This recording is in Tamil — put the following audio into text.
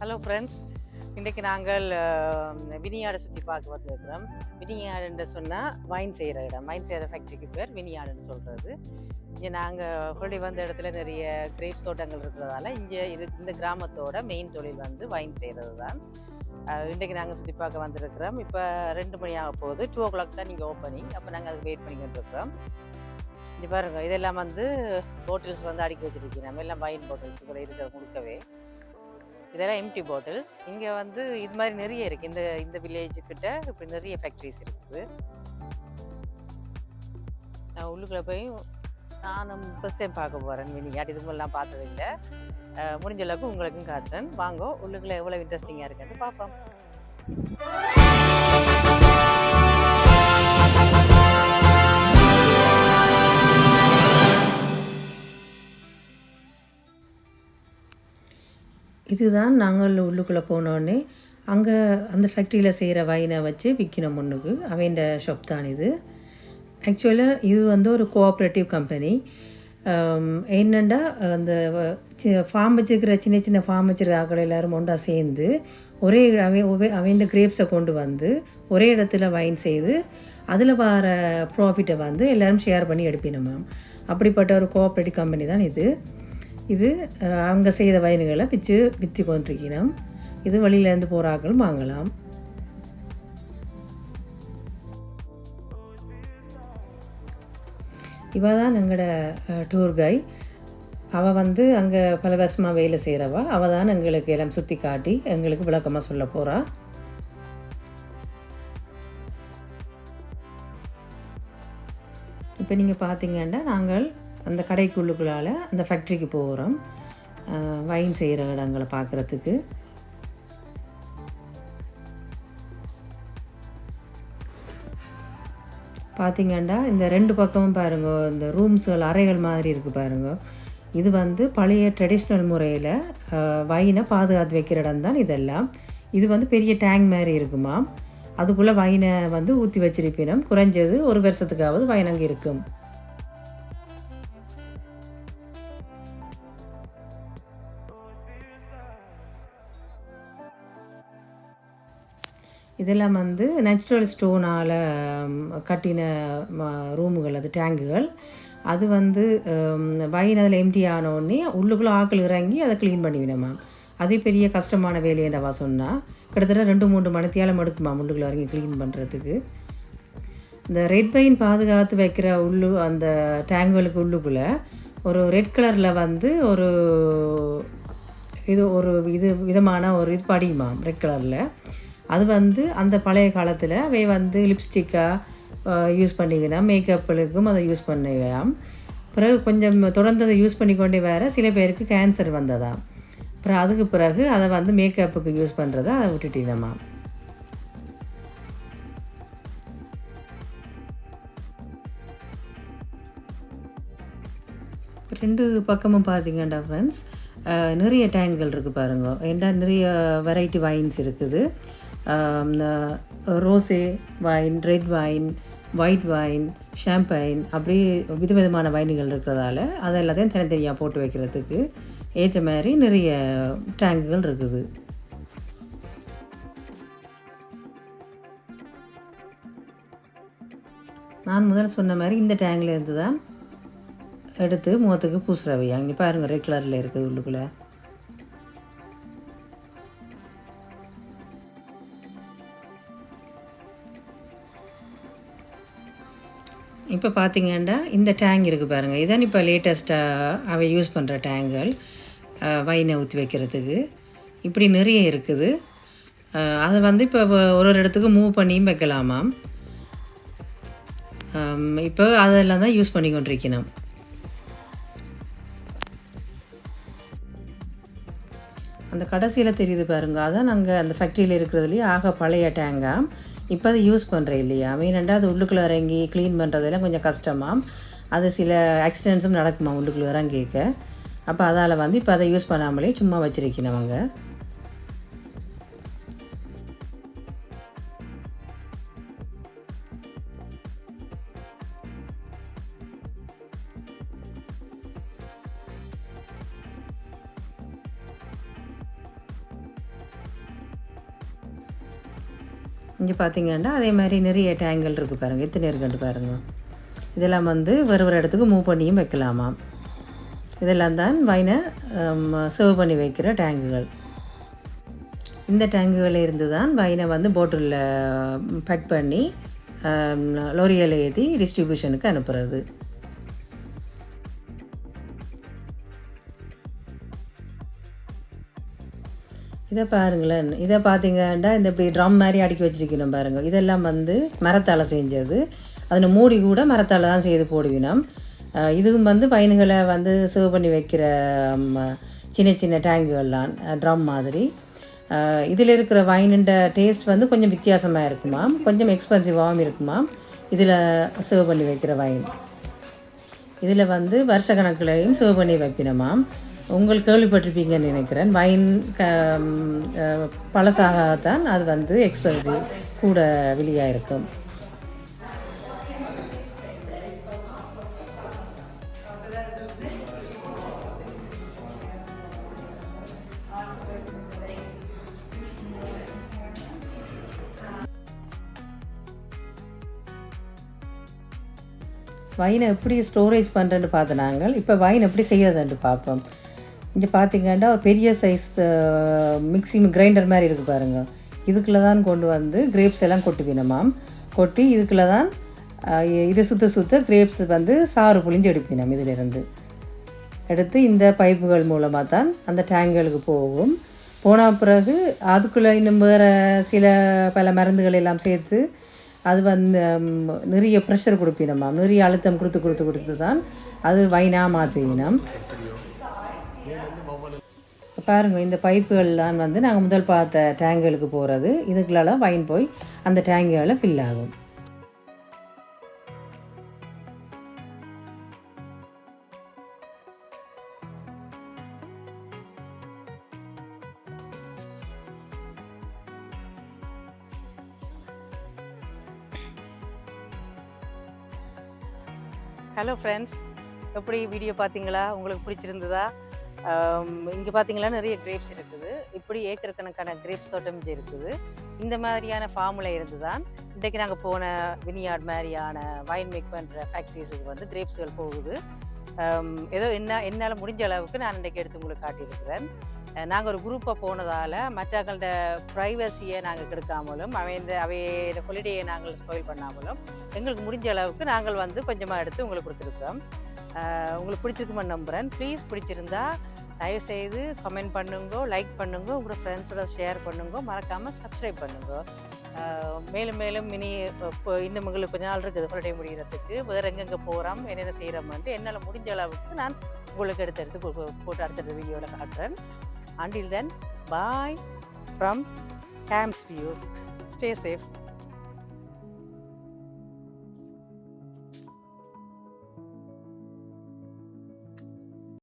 ஹலோ ஃப்ரெண்ட்ஸ், இன்றைக்கு நாங்கள் வினியாடை சுற்றி பார்க்க வந்திருக்கிறோம். வினியாடுன்னு சொன்னால் வைன் செய்கிற இடம், வைன் செய்கிற ஃபேக்ட்ரிக்கு பேர் வினியாடுன்னு சொல்கிறது. இங்கே நாங்கள் ஹோலி வந்த இடத்துல நிறைய கிரேப்ஸ் தோட்டங்கள் இருக்கிறதால இங்கே இந்த கிராமத்தோட மெயின் தொழில் வந்து வைன் செய்கிறது தான். இன்றைக்கு நாங்கள் சுற்றி பார்க்க வந்திருக்கிறோம். இப்போ 2 மணி ஆக போகுது. 2 o'clock தான் நீங்கள் ஓப்பனிங். அப்போ நாங்கள் அதுக்கு வெயிட் பண்ணிக்கிட்டு இருக்கிறோம். இங்கே பாருங்கள், இதெல்லாம் வந்து பாட்டில்ஸ் வந்து அடுக்கி வச்சுருக்கீங்க. நம்ம எல்லாம் வைன் பாட்டில்ஸ் கூட இருக்கிற முழுக்கவே இதெல்லாம் எம்டி பாட்டில்ஸ். இங்கே வந்து இது மாதிரி நிறைய இருக்குது. இந்த வில்லேஜுக்கிட்ட இப்படி நிறைய ஃபேக்ட்ரிஸ் இருக்குது. நான் உள்ளுக்குள்ளே போய் நானும் ஃபர்ஸ்ட் டைம் பார்க்க போகிறேன் வினியாட். இது மாதிரிலாம் பார்த்ததில்லை. முடிஞ்ச அளவுக்கு உங்களுக்கும் காட்டுறேன். வாங்க, உள்ளுக்குள்ளே எவ்வளோ இன்ட்ரெஸ்டிங்காக இருக்குன்னு பார்ப்போம். இதுதான் நாங்கள் உள்ளுக்குள்ளே போனோடனே அங்கே அந்த ஃபேக்ட்ரியில் செய்கிற வைனை வச்சு விற்கணும். முன்னுக்கு அவன் ஷாப் தான் இது. ஆக்சுவலாக இது வந்து ஒரு கோஆப்ரேட்டிவ் கம்பெனி. என்னென்னா அந்த ஃபார்ம் வச்சுருக்கிற சின்ன சின்ன ஃபார்ம் வச்சுருக்க ஆக்கள் எல்லோரும் ஒன்றா சேர்ந்து ஒரே அவன் கிரேப்ஸை கொண்டு வந்து ஒரே இடத்துல வைன் செய்து அதில் வர ப்ராஃபிட்டை வந்து எல்லோரும் ஷேர் பண்ணி எடுப்பினோம் மேம். அப்படிப்பட்ட ஒரு கோஆப்ரேட்டிவ் கம்பெனி தான் இது அவங்க செய்த வைனுகளை விற்று கொண்டிருக்கணும். இது வழியிலேருந்து போகிறாக்கள் வாங்கலாம். இவ தான் எங்களோட டூர் கை. அவள் வந்து அங்கே பல வருஷமாக வேலை செய்கிறவா. அவள் தான் எங்களுக்கு எல்லாம் சுற்றி காட்டி எங்களுக்கு விளக்கமாக சொல்ல போகிறா. இப்போ நீங்கள் பார்த்தீங்கன்னா நாங்கள் அந்த கடைக்குள்ளுக்குள்ளால் அந்த ஃபேக்ட்ரிக்கு போகிறோம் வைன் செய்கிற இடங்களை பார்க்குறதுக்கு. பார்த்திங்கன்னா இந்த 2 பக்கமும் பாருங்க, இந்த ரூம்ஸ்கள் அறைகள் மாதிரி இருக்குது பாருங்க. இது வந்து பழைய ட்ரெடிஷ்னல் முறையில் வைனை பாதுகாத்து வைக்கிற இடம் தான் இதெல்லாம். இது வந்து பெரிய டேங்க் மாதிரி இருக்குமா. அதுக்குள்ளே வைனை வந்து ஊற்றி வச்சிருப்பினோம். குறைஞ்சது 1 வருஷத்துக்காவது வைன் அங்கே இருக்கும். இதெல்லாம் வந்து நேச்சுரல் ஸ்டோனால் கட்டின ரூமுகள், அது டேங்குகள். அது வந்து வைன் அதில் எம்டி ஆனோடனே உள்ளுக்குள்ளே ஆக்கள் இறங்கி அதை க்ளீன் பண்ணிவிடும் மேம். அதே பெரிய கஷ்டமான வேலையேண்டவா சொன்னால் கிட்டத்தட்ட 2-3 மணித்தியாலம் எடுக்குமா உள்ளுக்குள்ளே இறங்கி க்ளீன் பண்ணுறதுக்கு. இந்த ரெட் வைன் பாதுகாத்து வைக்கிற அந்த டேங்குகளுக்கு உள்ளுக்குள்ளே ஒரு ரெட் கலரில் வந்து ஒரு விதமான ஒரு படியுமாம் ரெட் கலரில். அது வந்து அந்த பழைய காலத்தில் அவை வந்து லிப்ஸ்டிக்காக யூஸ் பண்ணிக்கலாம், மேக்கப்புக்கும் அதை யூஸ் பண்ணிக்கலாம். பிறகு கொஞ்சம் தொடர்ந்து அதை யூஸ் பண்ணிக்கொண்டே வேறு சில பேருக்கு கேன்சர் வந்ததாம். அப்புறம் அதுக்கு பிறகு அதை வந்து மேக்கப்புக்கு யூஸ் பண்ணுறதை அதை விட்டுட்டினம்மா. இப்போ 2 பக்கமும் பார்த்தீங்கன்னா ஃப்ரெண்ட்ஸ் நிறைய டேங்குகள் இருக்குது பாருங்க. ஏன்னா நிறைய வெரைட்டி வைன்ஸ் இருக்குது. Rosé wine, red wine, white wine, champagne, அப்படி விதவிதமான வைன்கள் இருக்கிறதால அதை எல்லாத்தையும் தனித்தனியாக போட்டு வைக்கிறதுக்கு ஏற்ற மாதிரி நிறைய டேங்குகள் இருக்குது. நான் முதல்ல சொன்ன மாதிரி இந்த டேங்கில் இருந்து தான் எடுத்து முகத்துக்கு பூசுறவை. அங்கே பாருங்கள் ரெட் கலரில் இருக்குது உள்ளுக்குள்ளே. இப்போ பார்த்திங்கன்னா இந்த டேங்க் இருக்குது பாருங்கள். இதான் இப்போ லேட்டஸ்ட்டாக அவை யூஸ் பண்ணுற டேங்குகள் வைனை ஊற்றி வைக்கிறதுக்கு. இப்படி நிறைய இருக்குது. அதை வந்து இப்போ ஒரு இடத்துக்கு மூவ் பண்ணியும் வைக்கலாமாம். இப்போ அதெல்லாம் தான் யூஸ் பண்ணி கொண்டிருக்கணும். அந்த கடைசியில் தெரியுது பாருங்க, அதான் நாங்கள் அந்த ஃபேக்ட்ரியில் இருக்கிறதுலையே ஆக பழைய டேங்காக. இப்போ அதை யூஸ் பண்ணுறேன் இல்லையா, மெயினாக அது உள்ளுக்குள்ளே இறங்கி க்ளீன் பண்ணுறதெல்லாம் கொஞ்சம் கஷ்டமாக. அது சில ஆக்சிடென்ட்ஸும் நடக்குமா உள்ளுக்குள்ளே இறங்கிக்க. அப்போ அதால் வந்து இப்போ அதை யூஸ் பண்ணாமலே சும்மா வச்சுருக்கணவங்க. இங்கே பார்த்தீங்கன்னா அதே மாதிரி நிறைய டேங்குகள் இருக்குது பாருங்கள், எத்தனை இருக்குன்னு பாருங்கள். இதெல்லாம் வந்து வேறு இடத்துக்கு மூவ் பண்ணியும் வைக்கலாமாம். இதெல்லாம் தான் வைனை சர்வ் பண்ணி வைக்கிற டேங்குகள். இந்த டேங்குகளில் இருந்து தான் வைனை வந்து பாட்டிலில் பேக் பண்ணி லோரியில் ஏற்றி டிஸ்ட்ரிபியூஷனுக்கு அனுப்புகிறது. இதை பாருங்களேன், இதை பார்த்தீங்கன்னா இந்த இப்படி ட்ரம் மாதிரி அடுக்கி வச்சுருக்கணும் பாருங்கள். இதெல்லாம் வந்து மரத்தால் செஞ்சது. அதில் மூடி கூட மரத்தால் தான் செய்து போடுவினோம். இதுவும் வந்து வைன்களை வந்து சர்வ் பண்ணி வைக்கிற சின்ன சின்ன டேங்குகள்லாம் ட்ரம் மாதிரி. இதில் இருக்கிற வைனுண்ட டேஸ்ட் வந்து கொஞ்சம் வித்தியாசமாக இருக்குமாம், கொஞ்சம் எக்ஸ்பென்சிவாகவும் இருக்குமாம். இதில் சர்வ் பண்ணி வைக்கிற வைன் இதில் வந்து வருஷ கணக்கிலையும் சர்வ் பண்ணி வைப்பினமாம். உங்களுக்கு கேள்விப்பட்டிருப்பீங்கன்னு நினைக்கிறேன். வைன் பழசாகத்தான் அது வந்து எக்ஸ்பென்சிவ் கூட விலையாக இருக்கும். வைனை எப்படி ஸ்டோரேஜ் பண்ணுறேன்னு பார்த்து நாங்கள் இப்போ வைன் எப்படி செய்யறதுன்ட்டு பார்ப்போம். இங்கே பார்த்தீங்கன்னா ஒரு பெரிய சைஸ் மிக்ஸி கிரைண்டர் மாதிரி இருக்குது பாருங்கள். இதுக்குள்ளே தான் கொண்டு வந்து கிரேப்ஸ் எல்லாம் கொட்டுவினமாம். கொட்டி இதுக்குள்ளே தான் இதை சுற்ற கிரேப்ஸ் வந்து சாறு புழிஞ்சு எடுப்பினோம். இதிலிருந்து எடுத்து இந்த பைப்புகள் மூலமாக தான் அந்த டேங்குகளுக்கு போகும். போன பிறகு அதுக்குள்ளே இன்னும் வேறு சில பல மருந்துகள் எல்லாம் சேர்த்து அது வந்து நிறைய ப்ரெஷர் கொடுப்பினோமா, நிறைய அழுத்தம் கொடுத்து தான் அது வைனாக மாற்றினோம். பாருங்கள், இந்த பைப்புகள்லாம் வந்து நாங்கள் முதல் பார்த்த டேங்குகளுக்கு போகிறது. இதுக்குள்ளால வைன் போய் அந்த டேங்குகளை ஃபில் ஆகும். ஹலோ ஃப்ரெண்ட்ஸ், எப்படி வீடியோ பார்த்தீங்களா? உங்களுக்கு பிடிச்சிருந்ததா? இங்கே பார்த்தீங்களா நிறைய கிரேப்ஸ் இருக்குது. இப்படி ஏக்கர் கணக்கான கிரேப்ஸ் தோட்டம் இருக்குது. இந்த மாதிரியான ஃபார்மில் இருந்து தான் இன்றைக்கு நாங்கள் போன வினியார்ட் மாதிரியான வைன் மேக் பண்ணுற ஃபேக்ட்ரிஸுக்கு வந்து கிரேப்ஸ்கள் போகுது. ஏதோ என்னால் முடிஞ்ச அளவுக்கு நான் இன்றைக்கு எடுத்து உங்களுக்கு காட்டியிருக்கிறேன். நாங்கள் ஒரு குரூப்பாக போனதால் மற்றவர்களோட ப்ரைவசியை நாங்கள் கெடுக்காமலும் அவையோட ஹாலிடேயை நாங்கள் ஸ்பாயில் பண்ணாமலும் எங்களுக்கு முடிஞ்ச அளவுக்கு நாங்கள் வந்து கொஞ்சமாக எடுத்து உங்களுக்கு கொடுத்துருக்கோம். உங்களுக்கு பிடிச்சிருக்குமான்னு நம்புகிறேன். ப்ளீஸ் பிடிச்சிருந்தா தயவுசெய்து கமெண்ட் பண்ணுங்க, லைக் பண்ணுங்க, உங்களோட ஃப்ரெண்ட்ஸோட ஷேர் பண்ணுங்க, மறக்காமல் சப்ஸ்கிரைப் பண்ணுங்க. மேலும் மேலும் இன்னும் உங்களுக்கு கொஞ்ச நாள் இருக்குது ஹாலிடே முடிகிறதுக்கு. வேறு எங்கெங்கே போகிறோம், என்னென்ன செய்கிறோம்ன்ட்டு என்னால் முடிஞ்ச அளவுக்கு நான் உங்களுக்கு எடுத்து போட்டு அடுத்த வீடியோவில் காட்டுறேன். Until then, bye from Kam'S view. Stay safe.